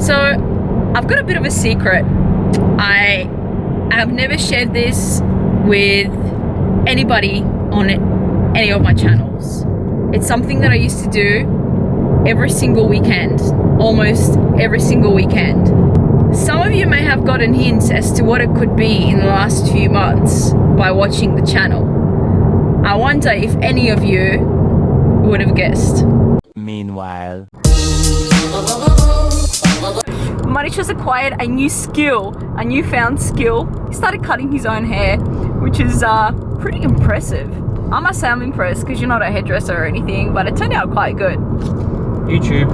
So I've got a bit of a secret. I have never shared this with anybody on any of my channels. It's something that I used to do every single weekend, almost every single weekend. Some of you may have gotten hints as to what it could be in the last few months by watching the channel. I wonder if any of you would have guessed. Meanwhile, Manish has acquired a new skill, a newfound skill. He started cutting his own hair, which is pretty impressive. I must say I'm impressed because you're not a hairdresser or anything, but it turned out quite good. YouTube.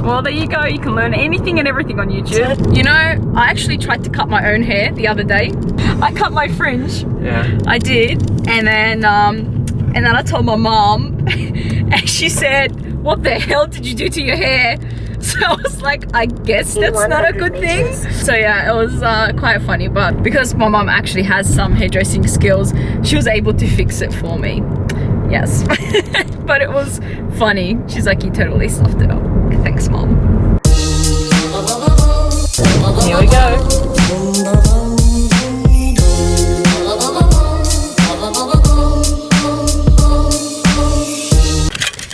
Well, there you go. You can learn anything and everything on YouTube. You know, I actually tried to cut my own hair the other day. I cut my fringe. Yeah. I did, and then I told my mom, and she said, "What the hell did you do to your hair?" So I was like, I guess that's not a good thing. So yeah, it was quite funny, but because my mom actually has some hairdressing skills, she was able to fix it for me. Yes. But it was funny. She's like, you totally stuffed it up. Thanks, Mom. Here we go.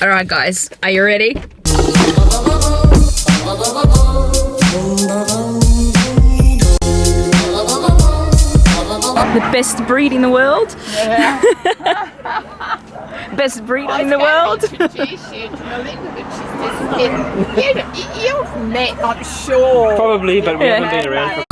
Alright guys, are you ready? The best breed in the world? Yeah. Best breed in the world? You've met, I'm sure. Probably, but we haven't been around for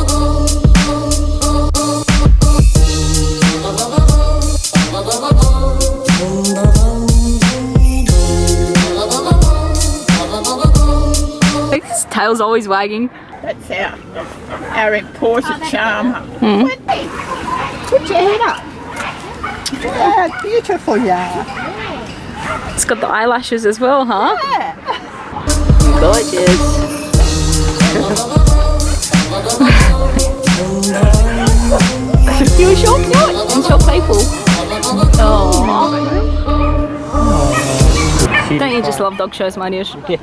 His tail's always wagging. That's our imported charmer. Put your head up. Yeah, beautiful, yeah. It's got the eyelashes as well, huh? Yeah. Gorgeous. You were so cute and so playful. Oh. Don't you just love dog shows, Manish? Yeah.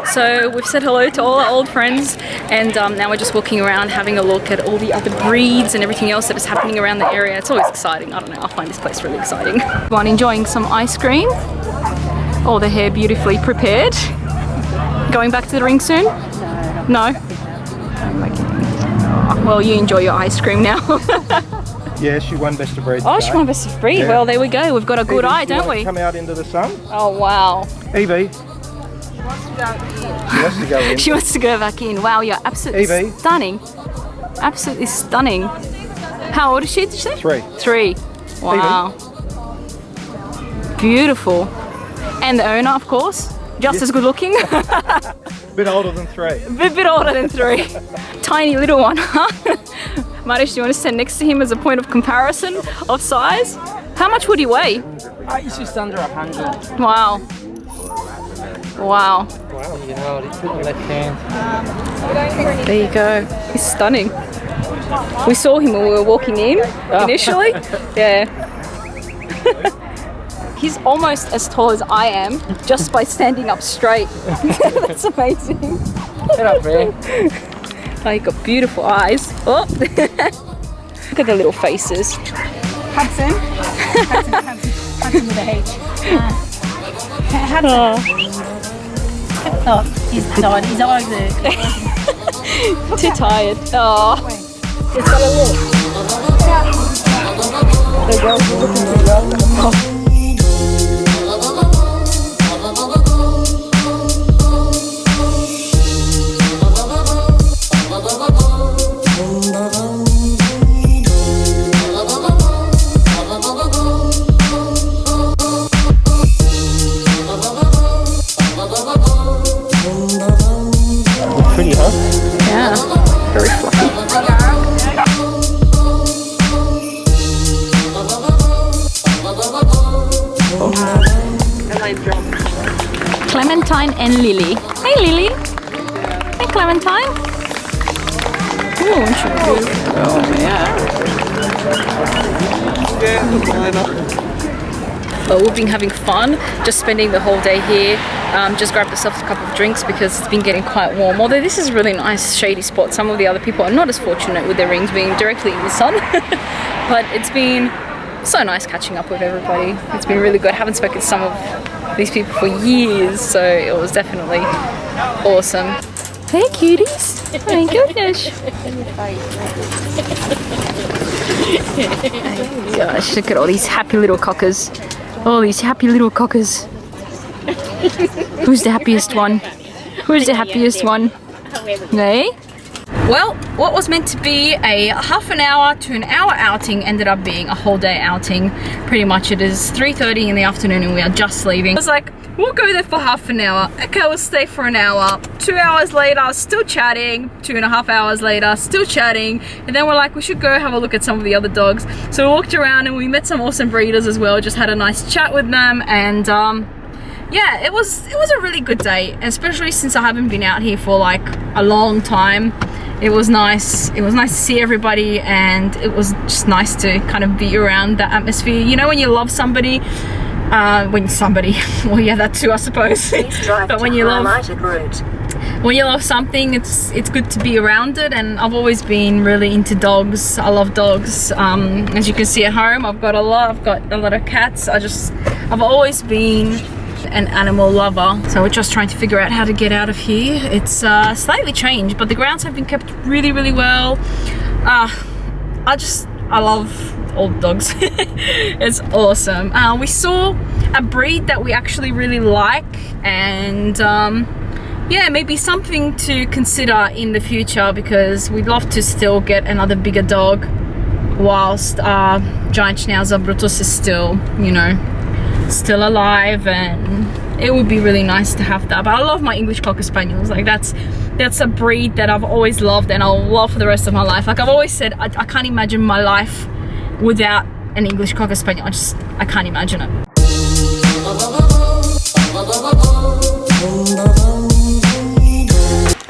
So we've said hello to all our old friends, and now we're just walking around having a look at all the other breeds and everything else that is happening around the area. It's always exciting. I don't know, I find this place really exciting. One enjoying some ice cream. All the hair beautifully prepared. Going back to the ring soon? No? Oh, well, you enjoy your ice cream now. Yeah, she won best of breed. Oh, she won best of breed. Yeah. Well, there we go. We've got a good eye, don't we? Come out into the sun. Oh, wow. Evie. She wants to go in. She wants to go back in. Wow, you're absolutely Evie. stunning. Absolutely stunning. How old is she, did you say? 3. 3. Wow. Beautiful. And the owner, of course. Just as good looking. Bit older than 3. Bit older than 3. Tiny little one, huh? Marish, do you want to stand next to him as a point of comparison of size? How much would he weigh? It's just under 100. Wow. Wow. Wow, you can hold it. Put your left hand. There you go. He's stunning. We saw him when we were walking in initially. Yeah. He's almost as tall as I am just by standing up straight. That's amazing. Get up there. Oh, you've got beautiful eyes. Oh. Look at the little faces. Hudson. Hudson with a H. Hudson. Oh, he's tired. His eyes are Too tired. Oh. just got a look. Hey girls, you're looking too well. Pretty, huh? Yeah. Very fluffy. Clementine and Lily. Hey Lily. Hey Clementine. Oh, aren't you beautiful? Oh yeah. But we've been having fun, just spending the whole day here. Just grabbed ourselves a couple of drinks because it's been getting quite warm. Although this is a really nice shady spot. Some of the other people are not as fortunate with their rings being directly in the sun. But it's been so nice catching up with everybody. It's been really good. I haven't spoken to some of these people for years, so it was definitely awesome. Hey cuties! Oh my goodness! Oh gosh, look at all these happy little cockers. All these happy little cockers. Who's the happiest one? Who's the happiest one? Hey? Well, what was meant to be a half an hour to an hour outing ended up being a whole day outing. Pretty much it is 3:30 in the afternoon and we are just leaving. I was like, we'll go there for half an hour. Okay, we'll stay for an hour. 2 hours later, still chatting. 2.5 hours later, still chatting. And then we're like, we should go have a look at some of the other dogs. So we walked around and we met some awesome breeders as well. Just had a nice chat with them and yeah, it was a really good day, especially since I haven't been out here for like a long time. It was nice. It was nice to see everybody and it was just nice to kind of be around that atmosphere. You know when you love somebody, well yeah, that too I suppose. But when you love something, it's good to be around it. And I've always been really into dogs. I love dogs. As you can see at home, I've got a lot of cats. I've always been an animal lover, so we're just trying to figure out how to get out of here. It's slightly changed, but the grounds have been kept really, really well. I love all dogs. It's awesome. We saw a breed that we actually really like, and yeah, maybe something to consider in the future because we'd love to still get another bigger dog whilst our giant Schnauzer Brutus is still, you know, still alive, and it would be really nice to have that. But I love my English Cocker Spaniels. Like that's a breed that I've always loved and I'll love for the rest of my life. Like I've always said, I can't imagine my life without an English Cocker Spaniel. I can't imagine it.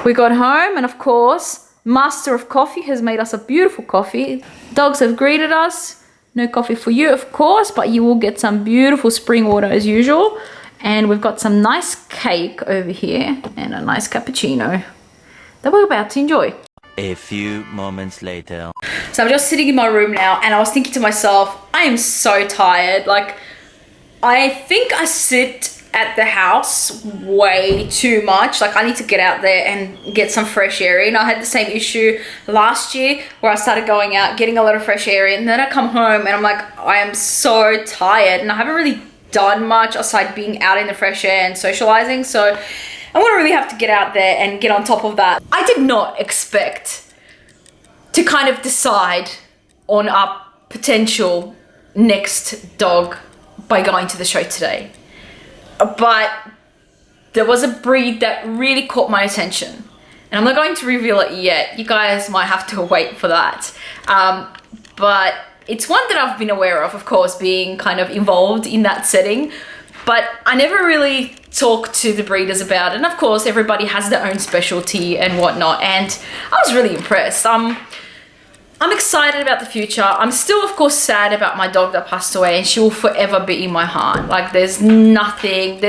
We got home and of course, Master of Coffee has made us a beautiful coffee. Dogs have greeted us. No coffee for you, of course, but you will get some beautiful spring water as usual. And we've got some nice cake over here and a nice cappuccino that we're about to enjoy. A few moments later. So I'm just sitting in my room now and I was thinking to myself, I am so tired. Like, I think I sit at the house way too much. Like I need to get out there and get some fresh air in. I had the same issue last year where I started going out, getting a lot of fresh air in, and then I come home and I'm like, I am so tired and I haven't really done much aside being out in the fresh air and socializing. So I'm gonna really have to get out there and get on top of that. I did not expect to kind of decide on a potential next dog by going to the show today. But there was a breed that really caught my attention and I'm not going to reveal it yet. You guys might have to wait for that. But it's one that I've been aware of course, being kind of involved in that setting, but I never really talked to the breeders about it. And of course, everybody has their own specialty and whatnot. And I was really impressed. I'm excited about the future. I'm still, of course, sad about my dog that passed away and she will forever be in my heart. Like there's nothing,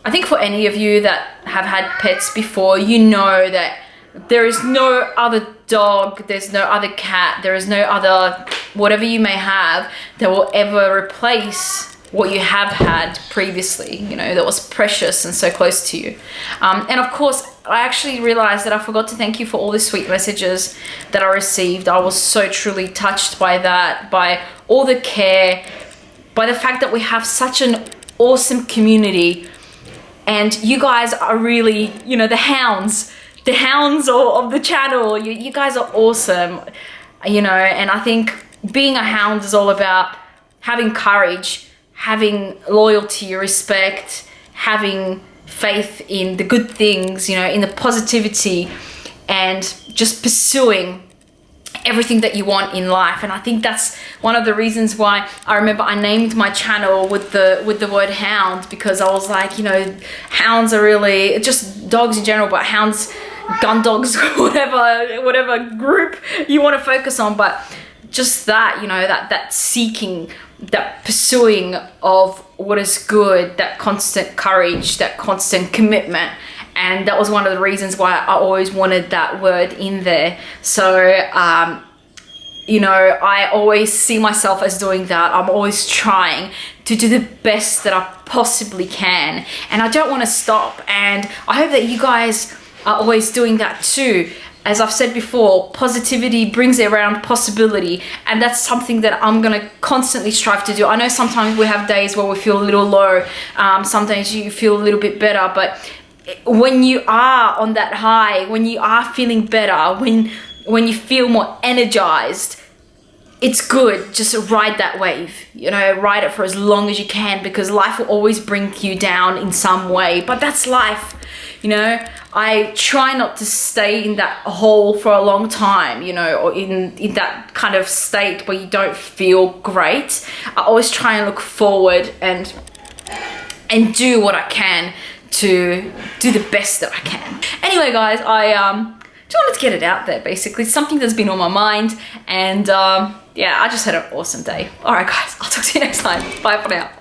I think for any of you that have had pets before, you know that there is no other dog, there's no other cat, there is no other whatever you may have that will ever replace what you have had previously, you know, that was precious and so close to you. And of course, I actually realized that I forgot to thank you for all the sweet messages that I received. I was so truly touched by that, by all the care, by the fact that we have such an awesome community. And you guys are really, you know, the hounds of the channel. You guys are awesome, you know, and I think being a hound is all about having courage, having loyalty, respect, having faith in the good things, you know, in the positivity, and just pursuing everything that you want in life. And I think that's one of the reasons why I remember I named my channel with the word hound, because I was like, you know, hounds are really just dogs in general, but hounds, gun dogs, whatever group you want to focus on, but just that, you know, that seeking that pursuing of what is good, that constant courage, that constant commitment. And that was one of the reasons why I always wanted that word in there. So, you know, I always see myself as doing that. I'm always trying to do the best that I possibly can. And I don't want to stop. And I hope that you guys are always doing that too. As I've said before, positivity brings around possibility, and that's something that I'm gonna constantly strive to do. I know sometimes we have days where we feel a little low, sometimes you feel a little bit better, but when you are on that high, when you are feeling better, when you feel more energized, it's good. Just ride that wave, you know, ride it for as long as you can, because life will always bring you down in some way, but that's life, you know. I try not to stay in that hole for a long time, you know, or in that kind of state where you don't feel great. I always try and look forward and do what I can to do the best that I can. Anyway, guys, I just wanted to get it out there, basically. It's something that's been on my mind, and yeah, I just had an awesome day. All right, guys, I'll talk to you next time. Bye for now.